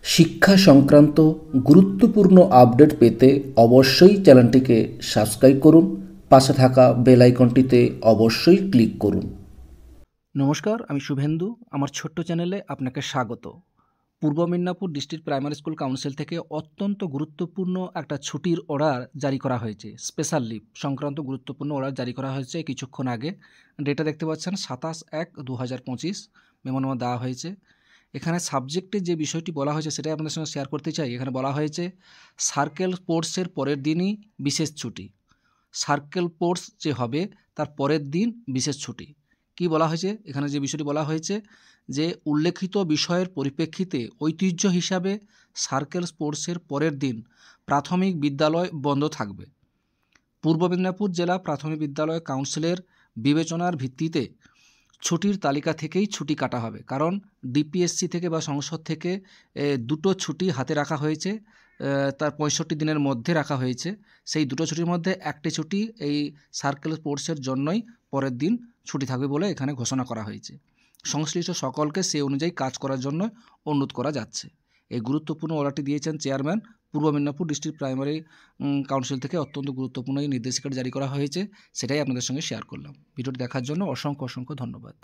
শিক্ষা সংক্রান্ত গুরুত্বপূর্ণ আপডেট পেতে অবশ্যই চ্যানেলটিকে সাবস্ক্রাইব করুন। পাশে থাকা বেল আইকনটিতে অবশ্যই ক্লিক করুন। নমস্কার, আমি শুভেন্দু। আমার ছোট্ট চ্যানেলে আপনাকে স্বাগত। পূর্ব Medinipur district primary school council থেকে অত্যন্ত গুরুত্বপূর্ণ একটা ছুটির অর্ডার জারি করা হয়েছে। স্পেশাল লিভ সংক্রান্ত গুরুত্বপূর্ণ অর্ডার জারি করা হয়েছে কিছুক্ষণ আগে। ডেটা দেখতে পাচ্ছেন 27/1/2025 মেমোনামা দেওয়া হয়েছে। এখানে সাবজেক্টে যে বিষয়টি বলা হয়েছে সেটাই আপনাদের সঙ্গে শেয়ার করতে চাই। এখানে বলা হয়েছে সার্কেল স্পোর্টসের পরের দিনই বিশেষ ছুটি। সার্কেল স্পোর্টস যে হবে তার পরের দিন বিশেষ ছুটি। কি বলা হয়েছে এখানে? যে বিষয়টি বলা হয়েছে যে উল্লেখিত বিষয়ের পরিপ্রেক্ষিতে ঐতিহ্য হিসাবে সার্কেল স্পোর্টসের পরের দিন প্রাথমিক বিদ্যালয় বন্ধ থাকবে। পূর্ব মেদিনীপুর জেলা প্রাথমিক বিদ্যালয় কাউন্সিলের বিবেচনার ভিত্তিতে ছুটির তালিকা থেকেই ছুটি কাটা হবে। কারণ ডিপিএসসি থেকে বা সংসদ থেকে দুটো ছুটি হাতে রাখা হয়েছে, তার 65 দিনের মধ্যে রাখা হয়েছে। সেই দুটো ছুটির মধ্যে একটি ছুটি এই সার্কেল স্পোর্টসের জন্যই পরের দিন ছুটি থাকবে বলে এখানে ঘোষণা করা হয়েছে। সংশ্লিষ্ট সকলকে সেই অনুযায়ী কাজ করার জন্য অনুরোধ করা যাচ্ছে। এই গুরুত্বপূর্ণ অর্ডারটি দিয়েছেন চেয়ারম্যান। পূর্ব মেদিনীপুর ডিস্ট্রিক্ট প্রাইমারি কাউন্সিল থেকে অত্যন্ত গুরুত্বপূর্ণ এই নির্দেশিকাটি জারি করা হয়েছে, সেটাই আপনাদের সঙ্গে শেয়ার করলাম। ভিডিওটি দেখার জন্য অসংখ্য ধন্যবাদ।